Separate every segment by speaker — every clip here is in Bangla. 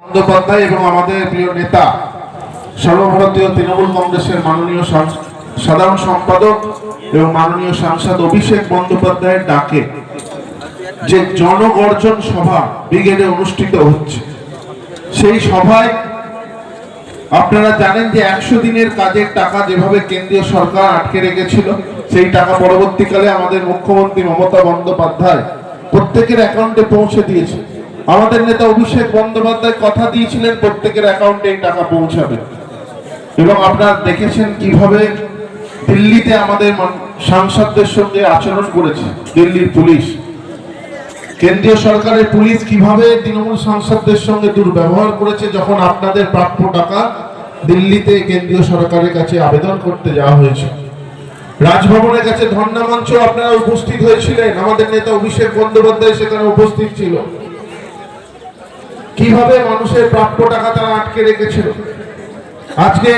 Speaker 1: বন্দ্যোপাধ্যায় এবং আমাদের প্রিয় নেতা সর্বভারতীয় তৃণমূল কংগ্রেসের মাননীয় সাধারণ সম্পাদক এবং মাননীয় সাংসদ অভিষেক বন্দ্যোপাধ্যায়ের ডাকে যে জনগর্জন সভা ব্রিগেডে অনুষ্ঠিত হচ্ছে, সেই সভায় আপনারা জানেন যে 100 দিনের কাজের টাকা যেভাবে কেন্দ্রীয় সরকার আটকে রেখেছিল, সেই টাকা পরবর্তীকালে আমাদের মুখ্যমন্ত্রী মমতা বন্দ্যোপাধ্যায় প্রত্যেকের অ্যাকাউন্টে পৌঁছে দিয়েছে। আমাদের নেতা অভিষেক বন্দ্যোপাধ্যায় কথা দিয়েছিলেন প্রত্যেকের অ্যাকাউন্টে এই টাকা পৌঁছাবে, এবং আপনারা দেখেছেন কিভাবে দিল্লিতে আমাদের সাংসদদের সঙ্গে আচরণ করেছে দিল্লির পুলিশ। কেন্দ্রীয় সরকারের পুলিশ কিভাবে তৃণমূল সাংসদদের সঙ্গে দুর্ব্যবহার করেছে যখন আপনাদের প্রাপ্য টাকা দিল্লিতে কেন্দ্রীয় সরকারের কাছে আবেদন করতে যাওয়া হয়েছে। রাজভবনের কাছে ধর্ণা মঞ্চ আপনারা উপস্থিত হয়েছিলেন, আমাদের নেতা অভিষেক বন্দ্যোপাধ্যায় সেখানে উপস্থিত ছিল। কিভাবে মানুষের প্রাপ্য টাকা তারা আটকে রেখেছিল। আজকে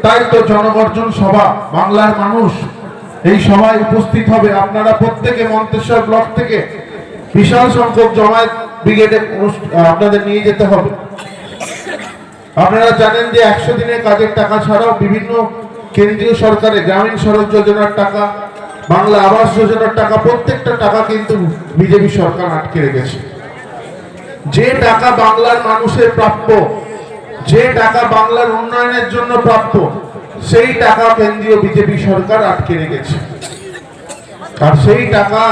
Speaker 1: তাই তো জনগর্জন সভা, বাংলার মানুষ এই সভায় উপস্থিত হবে। আপনারা প্রত্যেকে মন্তেশ্বর ব্লক থেকে বিশাল সংখ্যক জমায়েত ব্রিগেডে আপনাদের নিয়ে যেতে হবে। আপনারা জানেন যে 100 দিনের কাজের টাকা ছাড়াও বিভিন্ন কেন্দ্রীয় সরকারের গ্রামীণ সড়ক যোজনার টাকা, বাংলা আবাস যোজনার টাকা, প্রত্যেকটা টাকা কিন্তু বিজেপি সরকার আটকে রেখেছে। যে টাকা বাংলার মানুষের প্রাপ্য, যে টাকা বাংলার উন্নয়নের জন্য প্রাপ্য, সেই টাকা কেন্দ্রীয় বিজেপি সরকার আটকে রেখেছে। আর সেই টাকা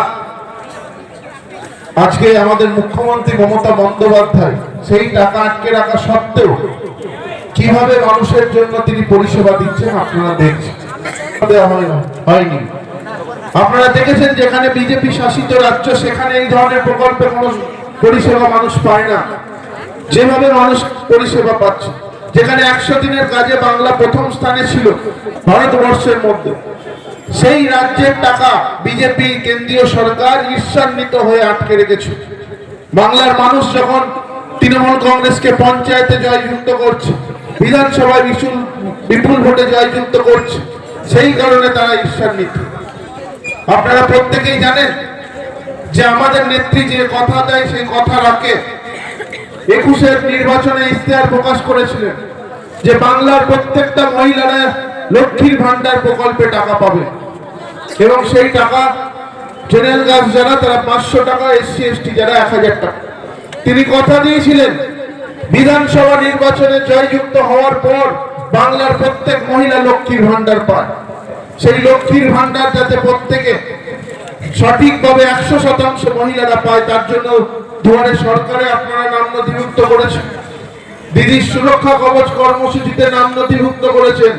Speaker 1: আজকে আমাদের মুখ্যমন্ত্রী মমতা বন্দ্যোপাধ্যায় সেই টাকা আটকে রাখা সত্ত্বেও কিভাবে মানুষের জন্য তিনি পরিষেবা দিচ্ছেন আপনারা দেখছেন। হয়নি, আপনারা দেখেছেন যেখানে বিজেপি শাসিত রাজ্য সেখানে এই ধরনের প্রকল্পে কোনো পরিষেবা মানুষ পায় না, যেভাবে মানুষ পরিষেবা পাচ্ছে। যেখানে 100 দিনের কাজে বাংলা প্রথম স্থানে ছিল ভারতবর্ষের মধ্যে, সেই রাজ্যের টাকা বিজেপি কেন্দ্রীয় সরকার ঈর্ষান্বিত হয়ে আটকে রেখেছে। বাংলার মানুষ যখন তৃণমূল কংগ্রেসকে পঞ্চায়েতে জয়যুক্ত করছে, বিধানসভায় বিপুল ভোটে জয়যুক্ত করছে, সেই কারণে তারা ঈর্ষান্বিত। আপনারা প্রত্যেকেই জানেন যে আমাদের নেত্রী যে কথা দেয় সেই কথা রাখে। 21-এর নির্বাচনে ইশতেহার প্রকাশ করেছিলেন যে বাংলার প্রত্যেকটা মহিলারা লক্ষ্মীর ভান্ডার প্রকল্পে টাকা পাবে, এবং সেই টাকা জেনারেল কাস্ট যারা তারা 500 টাকা, SC ST যারা 1000 টাকা। তিনি কথা দিয়েছিলেন বিধানসভা নির্বাচনে জয়যুক্ত হওয়ার পর বাংলার প্রত্যেক মহিলা লক্ষ্মীর ভান্ডার পায়। সেই লক্ষ্মীর ভান্ডার যাতে প্রত্যেকে সঠিকভাবে 100% মহিলারা পায়, তার জন্য দুয়ারে সরকারে আপনারা নাম নথিভুক্ত করেছেন, দিদির সুরক্ষা কবচ কর্মসূচিতে নাম নথিভুক্ত করেছেন,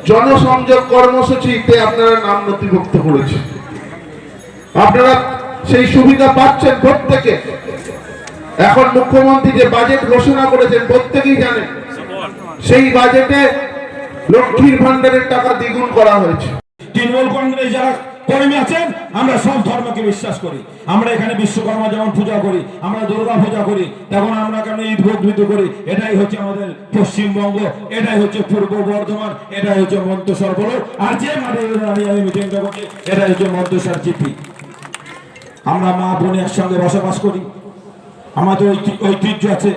Speaker 1: জনসংযোগ কর্মসূচিতে আপনারা নাম নথিভুক্ত করেছেন। আপনারা সেই সুবিধা পাচ্ছেন প্রত্যেকে। এখন মুখ্যমন্ত্রী যে বাজেট ঘোষণা করেছেন প্রত্যেকেই জানেন, সেই বাজেটে লক্ষ্মীর ভান্ডারের টাকা দ্বিগুণ করা হয়েছে।
Speaker 2: তৃণমূল কংগ্রেস যারা কর্মী আছেন, আমরা সব ধর্মকে বিশ্বাস করি। আমরা এখানে বিশ্বকর্মা যেমন পূজা করি, আমরা দুর্গা পূজা করি, তখন আমরা কেন ঈদ উদ্বুদ্ধ করি। এটাই হচ্ছে আমাদের পশ্চিমবঙ্গ, এটাই হচ্ছে পূর্ব বর্ধমান, এটাই হচ্ছে মন্তেশ্বর বলো। আর যে মাঠে আমি মিটিংটা করছি, এটাই হচ্ছে মন্তেশ্বর জিপি। আমরা মা বোনের একসঙ্গে বসবাস করি, আমাদের ঐতিহ্য আছে।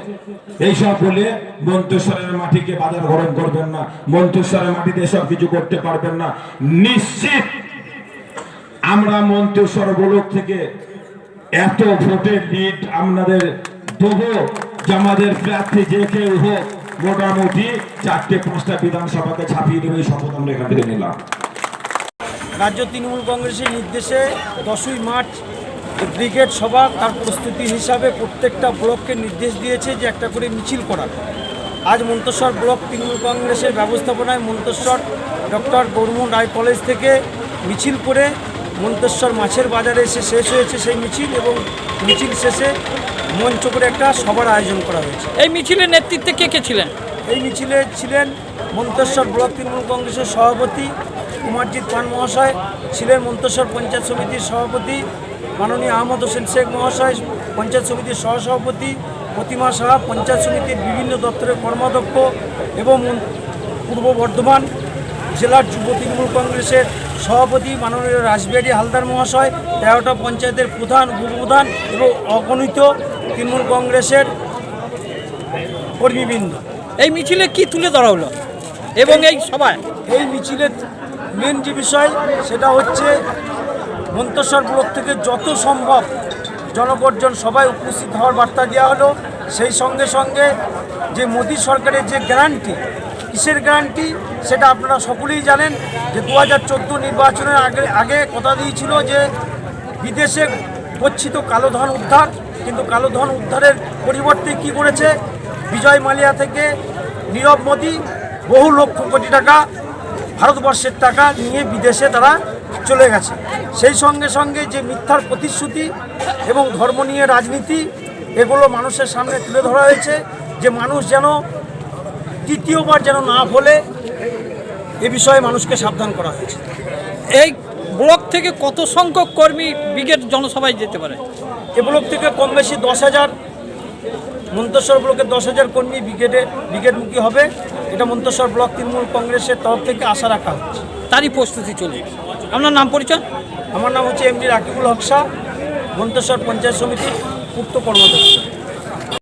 Speaker 2: এইসব বলে মন্তেশ্বরের মাটিকে বাজার গরম করবেন না, মন্তেশ্বরের মাটিতে এসব কিছু করতে পারবেন না। নিশ্চিত আমরা মন্তেশ্বর ব্লক থেকে এত ভোটের লিড আপনাদের দেবো যে আমাদের প্রার্থী যে কেউ হোক মোটামুটি 4-5টা বিধানসভাকে ছাপিয়ে দেবে, এই শপথ আমরা এখান থেকে নিলাম।
Speaker 3: রাজ্য তৃণমূল কংগ্রেসের নির্দেশে 10ই মার্চ ব্রিগেড সভা, তার প্রস্তুতি হিসাবে প্রত্যেকটা ব্লককে নির্দেশ দিয়েছে যে একটা করে মিছিল করার। আজ মন্তেশ্বর ব্লক তৃণমূল কংগ্রেসের ব্যবস্থাপনায় মন্তেশ্বর ডক্টর গৌরমোহন রায় কলেজ থেকে মিছিল করে মন্তেশ্বর মাছের বাজারে এসে শেষ হয়েছে সেই মিছিল, এবং মিছিল শেষে মঞ্চ করে একটা সভার আয়োজন করা হয়েছে।
Speaker 4: এই মিছিলের নেতৃত্বে কে কে ছিলেন?
Speaker 3: এই মিছিলে ছিলেন মন্তেশ্বর ব্লক তৃণমূল কংগ্রেসের সভাপতি কুমারজিৎ পান মহাশয়, ছিলেন মন্তেশ্বর পঞ্চায়েত সমিতির সভাপতি মাননীয় আহমদ হোসেন শেখ মহাশয়, পঞ্চায়েত সমিতির সহসভাপতি প্রতিমা সাহা, পঞ্চায়েত সমিতির বিভিন্ন দপ্তরের কর্মাধ্যক্ষ, এবং পূর্ব বর্ধমান জেলার যুব তৃণমূল কংগ্রেসের সভাপতি মাননীয় রাসবিহারী হালদার মহাশয়, 13টা পঞ্চায়েতের প্রধান, উপপ্রধান এবং অগণিত তৃণমূল কংগ্রেসের কর্মীবৃন্দ।
Speaker 4: এই মিছিলে কি তুলে ধরা হলো এবং এই সভায়?
Speaker 3: এই মিছিলের মেন যে বিষয় সেটা হচ্ছে মন্তেশ্বর ব্লক থেকে যত সম্ভব জনগর্জন সবাই উপস্থিত হওয়ার বার্তা দেওয়া হলো। সেই সঙ্গে সঙ্গে যে মোদী সরকারের যে গ্যারান্টি, কিসের গ্যারান্টি সেটা আপনারা সকলেই জানেন যে 2014 নির্বাচনের আগে কথা দিয়েছিল যে বিদেশে গচ্ছিত কালো ধন উদ্ধার, কিন্তু কালো ধন উদ্ধারের পরিবর্তে কি করেছে, বিজয় মালিয়া থেকে নীরব মোদী বহু লক্ষ কোটি টাকা ভারতবর্ষের টাকা নিয়ে বিদেশে তারা চলে গেছে। সেই সঙ্গে সঙ্গে যে মিথ্যার প্রতিশ্রুতি এবং ধর্ম নিয়ে রাজনীতি, এগুলো মানুষের সামনে তুলে ধরা হয়েছে যে মানুষ যেন তৃতীয়বার যেন না ভোলে, এ বিষয়ে মানুষকে সাবধান করা হয়েছে।
Speaker 4: এই ব্লক থেকে কত সংখ্যক কর্মী ব্রিগেড জনসভায় যেতে পারে?
Speaker 3: এ ব্লক থেকে কম বেশি 10,000, মন্তেশ্বর ব্লকের 10,000 কর্মী ব্রিগেডমুখী হবে। এটা মন্তেশ্বর ব্লক তৃণমূল কংগ্রেসের তরফ থেকে আশা রাখা হচ্ছে।
Speaker 4: তারই প্রস্তুতি চলছে। আপনার নাম পরিচয়?
Speaker 3: আমার নাম হচ্ছে এমডি রাকিবুল হক শাহ, মন্তেশ্বর পঞ্চায়েত সমিতির পূর্ত কর্মদক্ষ।